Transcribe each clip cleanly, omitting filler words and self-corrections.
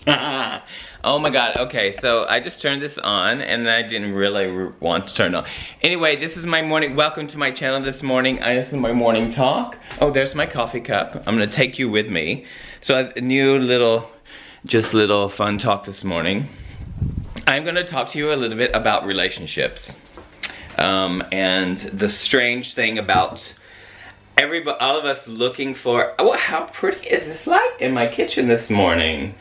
Oh my god, okay, so I just turned this on and I didn't really want to turn it on. Anyway, this is my morning, welcome to my channel this morning. This is my morning talk. Oh, there's my coffee cup. I'm gonna take you with me. So a new little, just little fun talk this morning. I'm gonna talk to you a little bit about relationships. And the strange thing about all of us looking for, oh, how pretty is this light in my kitchen this morning?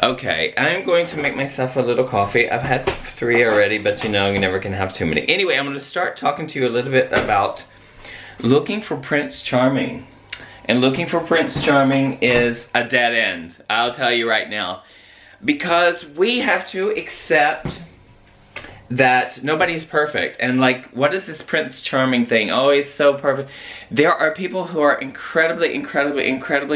Okay, I'm going to make myself a little coffee. I've had 3 already, but you know, you never can have too many. Anyway, I'm going to start talking to you a little bit about looking for Prince Charming. And looking for Prince Charming is a dead end, I'll tell you right now. Because we have to accept that nobody's perfect. And like, what is this Prince Charming thing? Oh, he's so perfect. There are people who are incredibly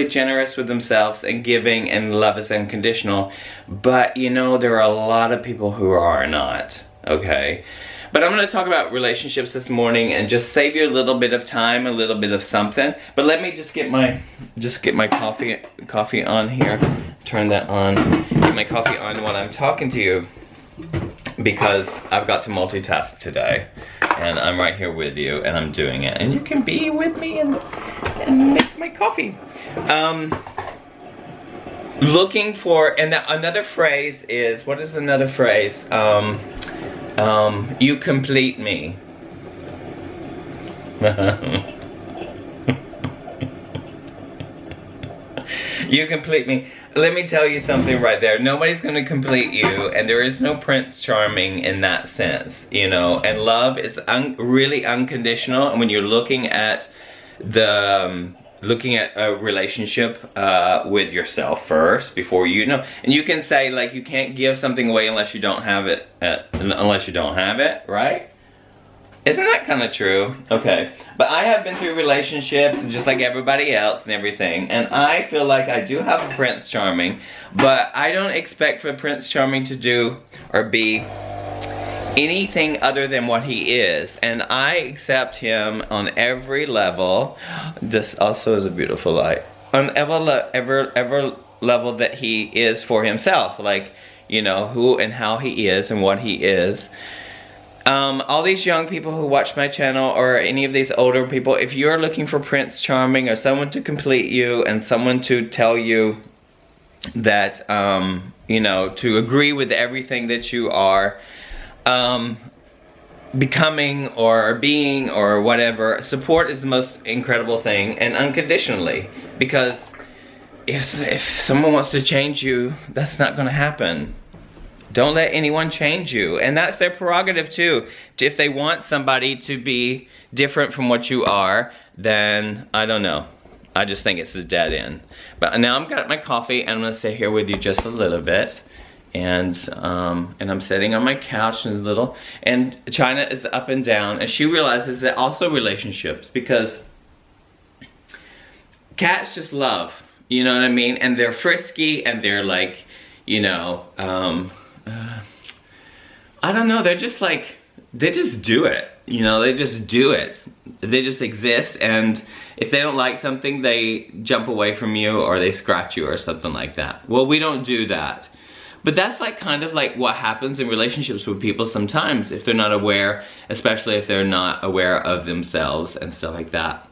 generous with themselves and giving, and love is unconditional. But you know, there are a lot of people who are not, okay? But I'm going to talk about relationships this morning and just save you a little bit of time, a little bit of something. But let me just get my coffee on here. Turn that on. Get my coffee on while I'm talking to you, because I've got to multitask today, and I'm right here with you, and I'm doing it, and you can be with me and make my coffee. Looking for, and another phrase is, what is another phrase? You complete me. You complete me. Let me tell you something right there. Nobody's gonna complete you, and there is no Prince Charming in that sense, you know. And love is really unconditional. And when you're looking at looking at a relationship with yourself first, before you know, and you can say like, you can't give something away unless you don't have it, right? Isn't that kind of true? Okay, but I have been through relationships just like everybody else and everything, and I feel like I do have a Prince Charming, but I don't expect for Prince Charming to do or be anything other than what he is, and I accept him on every level. This also is a beautiful light. On every level that he is for himself, like, you know, who and how he is and what he is. All these young people who watch my channel, or any of these older people, if you're looking for Prince Charming or someone to complete you and someone to tell you that, you know, to agree with everything that you are becoming or being or whatever, support is the most incredible thing, and unconditionally. Because if someone wants to change you, that's not going to happen. Don't let anyone change you, and that's their prerogative too. If they want somebody to be different from what you are, then I don't know. I just think it's a dead end. But now I've got my coffee, and I'm gonna stay here with you just a little bit. And I'm sitting on my couch and China is up and down, and she realizes that also relationships, because cats just love, you know what I mean? And they're frisky, and they're like, you know, I don't know, they're just like, they just do it, you know, they just do it. They just exist, and if they don't like something, they jump away from you, or they scratch you or something like that. Well, we don't do that. But that's like kind of like what happens in relationships with people sometimes, if they're not aware, especially if they're not aware of themselves and stuff like that.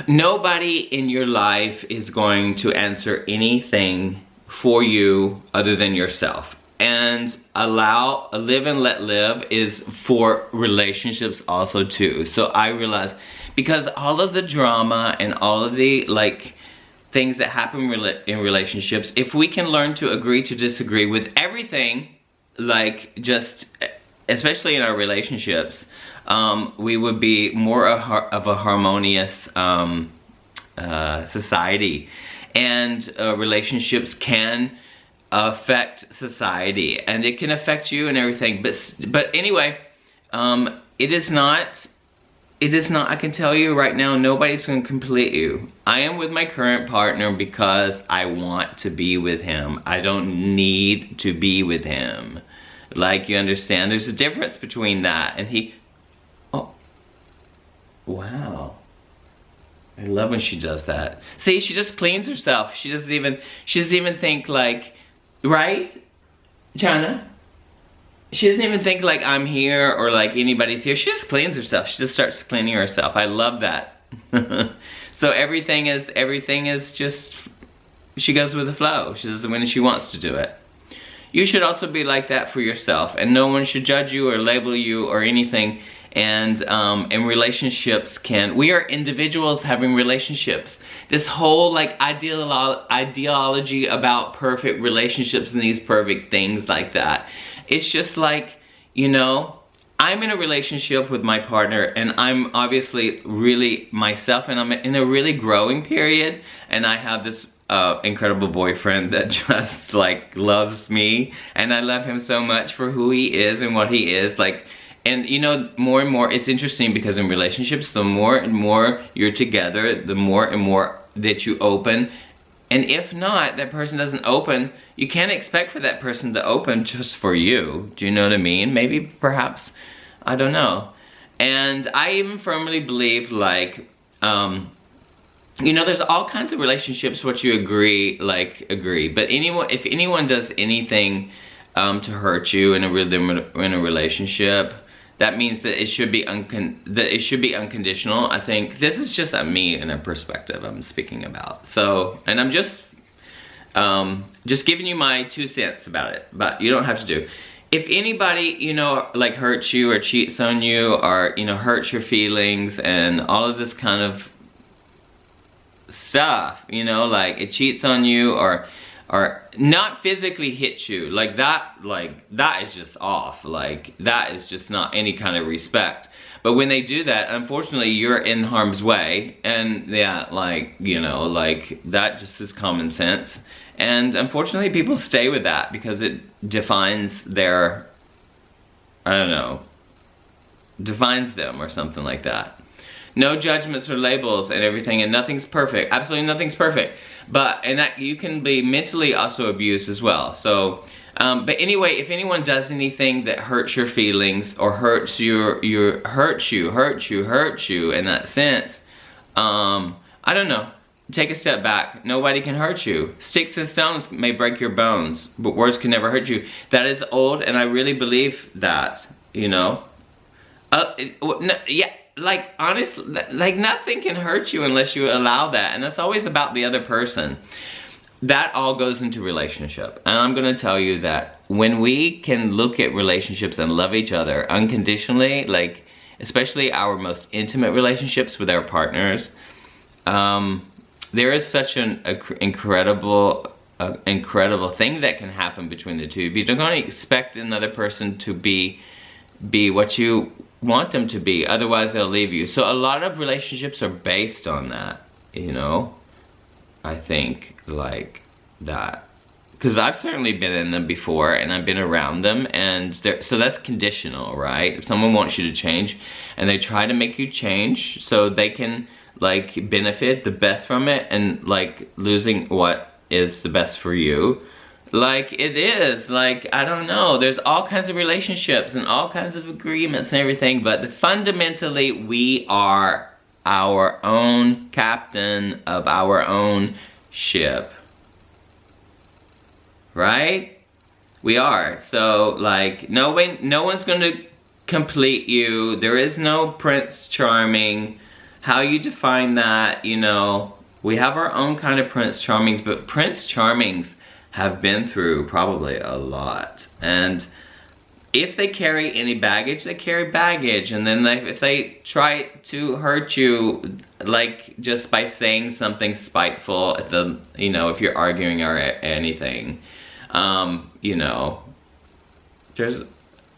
Nobody in your life is going to answer anything for you other than yourself. And live and let live is for relationships also too. So I realize, because all of the drama and all of the like things that happen in relationships, if we can learn to agree to disagree with everything, like just, especially in our relationships, we would be more of a harmonious society. And relationships can affect society, and it can affect you and everything. But anyway, it is not, I can tell you right now, nobody's gonna complete you. I am with my current partner because I want to be with him. I don't need to be with him. Like, you understand? There's a difference between that and he... Oh. Wow. I love when she does that. See, she just cleans herself. She doesn't even think like, right, China? She doesn't even think like I'm here or like anybody's here. She just cleans herself. She just starts cleaning herself. I love that. So everything is just, she goes with the flow. She does it when she wants to do it. You should also be like that for yourself, and no one should judge you or label you or anything. And relationships we are individuals having relationships. This whole like ideology about perfect relationships and these perfect things like that. It's just like, you know, I'm in a relationship with my partner, and I'm obviously really myself, and I'm in a really growing period, and I have this incredible boyfriend that just like loves me, and I love him so much for who he is and what he is like. And you know, more and more, it's interesting because in relationships, the more and more you're together, the more and more that you open. And if not, that person doesn't open, you can't expect for that person to open just for you. Do you know what I mean? Maybe, perhaps, I don't know. And I even firmly believe like, you know, there's all kinds of relationships what you agree. But if anyone does anything to hurt you in a relationship, that means that it should be unconditional. I think this is just me and a perspective I'm speaking about. So, and I'm just giving you my 2 cents about it, but you don't have to do. If anybody, you know, like hurts you or cheats on you or, you know, hurts your feelings and all of this kind of stuff, you know, like it cheats on you or not physically hits you, like that is just off. Like that is just not any kind of respect. But when they do that, unfortunately, you're in harm's way, and yeah, like, you know, like that just is common sense. And unfortunately, people stay with that because it defines their, I don't know, defines them or something like that. No judgments or labels and everything, and nothing's perfect. Absolutely nothing's perfect. But, and that you can be mentally also abused as well. So, but anyway, if anyone does anything that hurts your feelings or hurts you in that sense, I don't know. Take a step back. Nobody can hurt you. Sticks and stones may break your bones, but words can never hurt you. That is old, and I really believe that, you know. Yeah. Like, honestly, like nothing can hurt you unless you allow that. And that's always about the other person. That all goes into relationship. And I'm going to tell you that when we can look at relationships and love each other unconditionally, like, especially our most intimate relationships with our partners, there is such an incredible thing that can happen between the two. But you're going to expect another person to be what you want them to be, otherwise they'll leave you. So a lot of relationships are based on that, you know, I think, like that, because I've certainly been in them before and I've been around them, and so that's conditional, right? If someone wants you to change and they try to make you change so they can like benefit the best from it and like losing what is the best for you, like it is, like, I don't know, there's all kinds of relationships and all kinds of agreements and everything, but fundamentally we are our own captain of our own ship, right? We are. So like no one's gonna complete you. There is no Prince Charming. How you define that, you know, we have our own kind of Prince Charmings, but Prince Charmings have been through probably a lot, and if they carry any baggage, they carry baggage, and then if they try to hurt you, like just by saying something spiteful at the, you know, if you're arguing or anything, you know, there's,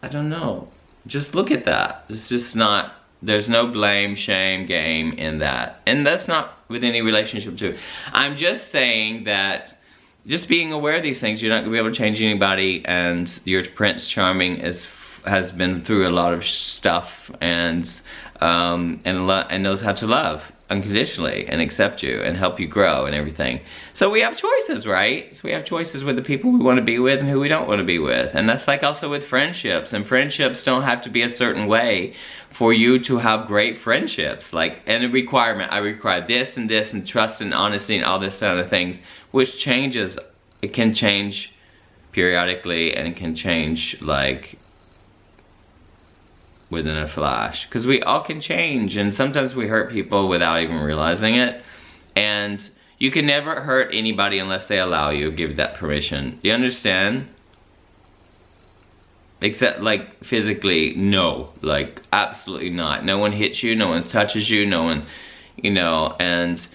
I don't know, just look at that. It's just not, there's no blame, shame game in that, and that's not with any relationship too. I'm just saying that just being aware of these things, you're not gonna be able to change anybody, and your Prince Charming has been through a lot of stuff and knows how to love unconditionally and accept you and help you grow and everything. So we have choices, right? So we have choices with the people we want to be with and who we don't want to be with. And that's like also with friendships. And friendships don't have to be a certain way for you to have great friendships. Like, and a requirement, I require this and trust and honesty and all this kind of things, which changes. It can change periodically, and it can change like within a flash, because we all can change, and sometimes we hurt people without even realizing it. And you can never hurt anybody unless they allow you, give that permission. You understand? Except like physically, no, like absolutely not. No one hits you, no one touches you, no one, you know. And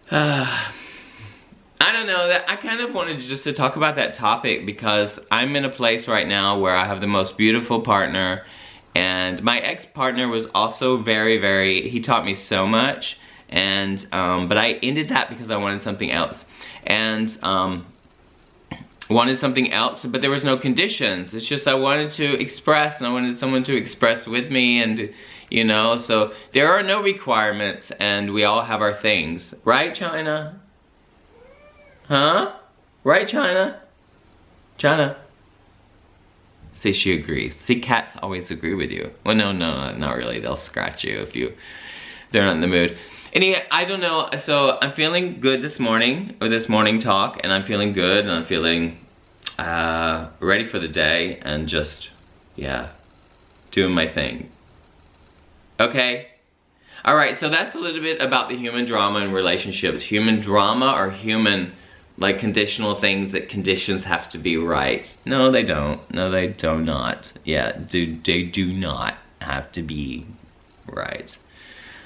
I don't know, that I kind of wanted just to talk about that topic because I'm in a place right now where I have the most beautiful partner, and my ex-partner was also very, he taught me so much, and but I ended that because I wanted something else, and wanted something else, but there was no conditions. It's just I wanted to express, and I wanted someone to express with me, and you know, so there are no requirements, and we all have our things, right, China? Huh? Right, China? China? See, she agrees. See, cats always agree with you. Well, no, not really. They'll scratch you if they're not in the mood. Anyway, I don't know. So I'm feeling good this morning, or this morning talk, and I'm feeling good, and I'm feeling ready for the day, and just, yeah, doing my thing. Okay? Alright, so that's a little bit about the human drama in relationships. Human drama or human, like, conditional things that conditions have to be right. No, they don't. No, they do not. Yeah, they do not have to be right.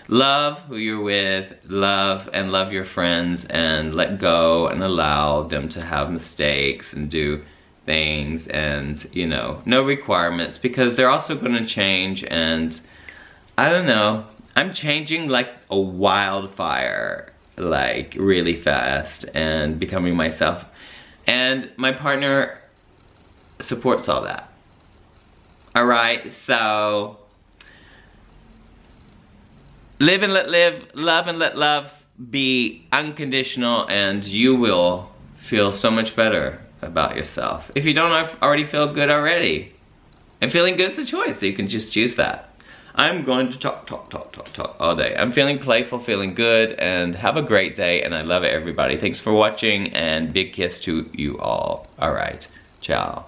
Love who you're with, love your friends, and let go and allow them to have mistakes and do things, and, you know, no requirements, because they're also going to change, and I don't know. I'm changing like a wildfire, like really fast, and becoming myself. And my partner supports all that. Alright, so live and let live, love and let love be unconditional, and you will feel so much better about yourself. If you don't already feel good already, and feeling good is a choice, so you can just choose that. I'm going to talk all day. I'm feeling playful, feeling good, and have a great day, and I love it, everybody. Thanks for watching, and big kiss to you all. Alright, ciao.